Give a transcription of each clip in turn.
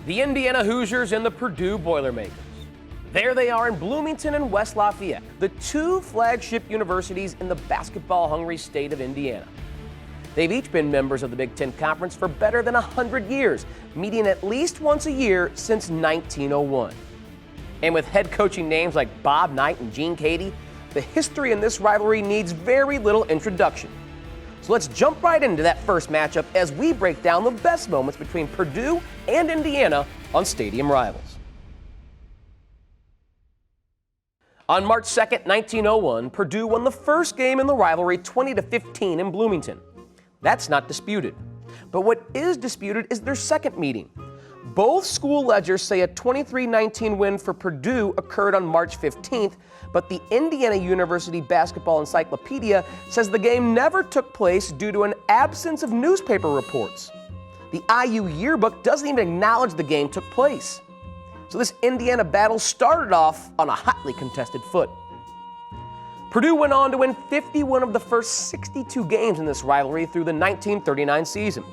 The Indiana Hoosiers and the Purdue Boilermakers. There they are in Bloomington and West Lafayette, the two flagship universities in the basketball-hungry state of Indiana. They've each been members of the Big Ten Conference for better than 100 years, meeting at least once a year since 1901. And with head coaching names like Bob Knight and Gene Keady, the history in this rivalry needs very little introduction. So let's jump right into that first matchup as we break down the best moments between Purdue and Indiana on Stadium Rivals. On March 2nd, 1901, Purdue won the first game in the rivalry 20-15 in Bloomington. That's not disputed. But what is disputed is their second meeting. Both school ledgers say a 23-19 win for Purdue occurred on March 15th, but the Indiana University Basketball Encyclopedia says the game never took place due to an absence of newspaper reports. The IU yearbook doesn't even acknowledge the game took place. So this Indiana battle started off on a hotly contested foot. Purdue went on to win 51 of the first 62 games in this rivalry through the 1939 season.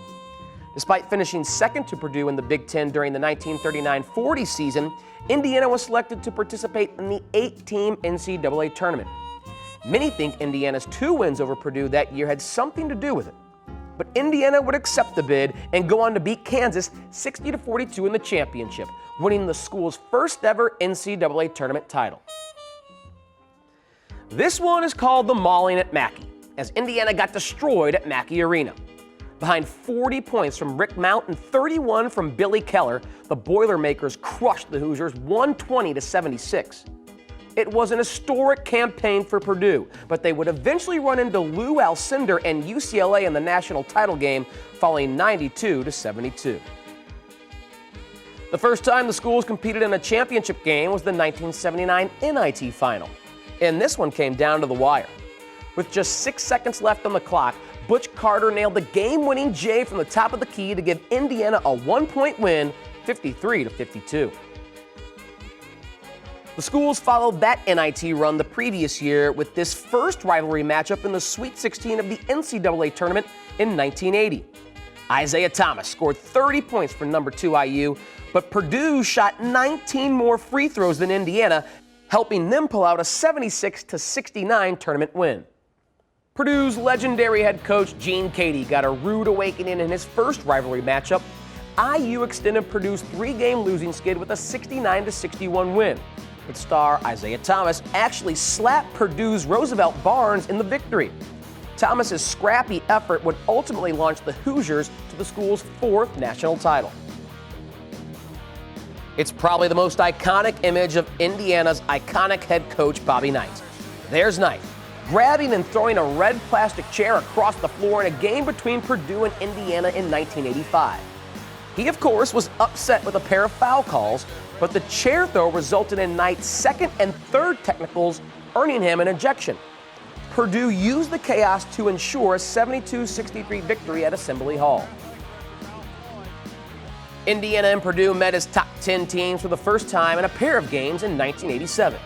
Despite finishing second to Purdue in the Big Ten during the 1939-40 season, Indiana was selected to participate in the 8-team NCAA tournament. Many think Indiana's 2 wins over Purdue that year had something to do with it. But Indiana would accept the bid and go on to beat Kansas 60-42 in the championship, winning the school's first ever NCAA tournament title. This one is called the Mauling at Mackey, as Indiana got destroyed at Mackey Arena. Behind 40 points from Rick Mount and 31 from Billy Keller, the Boilermakers crushed the Hoosiers 120-76. It was an historic campaign for Purdue, but they would eventually run into Lou Alcindor and UCLA in the national title game, falling 92-72. The first time the schools competed in a championship game was the 1979 NIT final, and this one came down to the wire. With just 6 seconds left on the clock, Butch Carter nailed the game-winning J from the top of the key to give Indiana a 1-point win, 53-52. The schools followed that NIT run the previous year with this first rivalry matchup in the Sweet 16 of the NCAA tournament in 1980. ISIAH Thomas scored 30 points for number 2 IU, but Purdue shot 19 more free throws than Indiana, helping them pull out a 76-69 tournament win. Purdue's legendary head coach Gene Keady got a rude awakening in his first rivalry matchup. IU extended Purdue's 3-game losing skid with a 69-61 win. But star ISIAH Thomas actually slapped Purdue's Roosevelt Barnes in the victory. Thomas's scrappy effort would ultimately launch the Hoosiers to the school's 4th national title. It's probably the most iconic image of Indiana's iconic head coach Bobby Knight. There's Knight, grabbing and throwing a red plastic chair across the floor in a game between Purdue and Indiana in 1985. He, of course, was upset with a pair of foul calls, but the chair throw resulted in Knight's 2nd and 3rd technicals, earning him an ejection. Purdue used the chaos to ensure a 72-63 victory at Assembly Hall. Indiana and Purdue met as top 10 teams for the first time in a pair of games in 1987.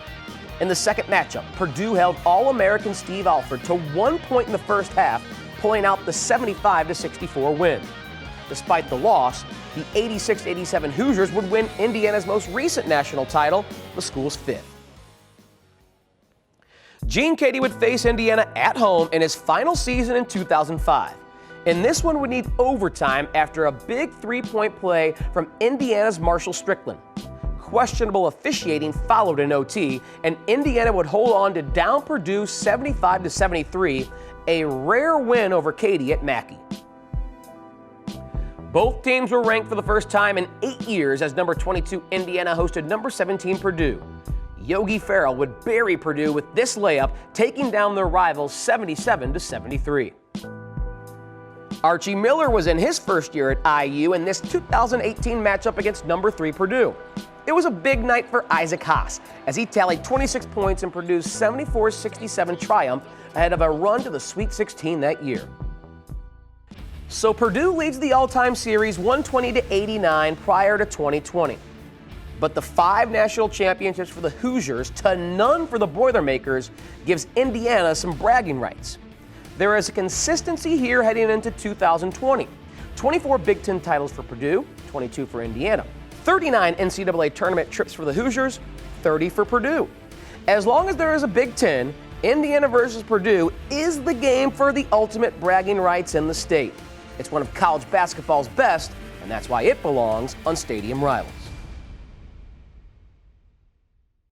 In the second matchup, Purdue held All-American Steve Alford to 1 point in the first half, pulling out the 75-64 win. Despite the loss, the 86-87 Hoosiers would win Indiana's most recent national title, the school's 5th. Gene Keady would face Indiana at home in his final season in 2005. And this one would need overtime after a big 3-point play from Indiana's Marshall Strickland. Questionable officiating followed in OT, and Indiana would hold on to down Purdue 75-73, a rare win over Keady at Mackey. Both teams were ranked for the first time in 8 years as number 22 Indiana hosted number 17 Purdue. Yogi Ferrell would bury Purdue with this layup, taking down their rivals 77-73. Archie Miller was in his first year at IU in this 2018 matchup against number 3 Purdue. It was a big night for Isaac Haas as he tallied 26 points in Purdue's 74-67 triumph ahead of a run to the Sweet 16 that year. So Purdue leads the all-time series 120-89 prior to 2020. But the 5 national championships for the Hoosiers to none for the Boilermakers gives Indiana some bragging rights. There is a consistency here heading into 2020. 24 Big Ten titles for Purdue, 22 for Indiana. 39 NCAA tournament trips for the Hoosiers, 30 for Purdue. As long as there is a Big Ten, Indiana versus Purdue is the game for the ultimate bragging rights in the state. It's one of college basketball's best, and that's why it belongs on Stadium Rivals.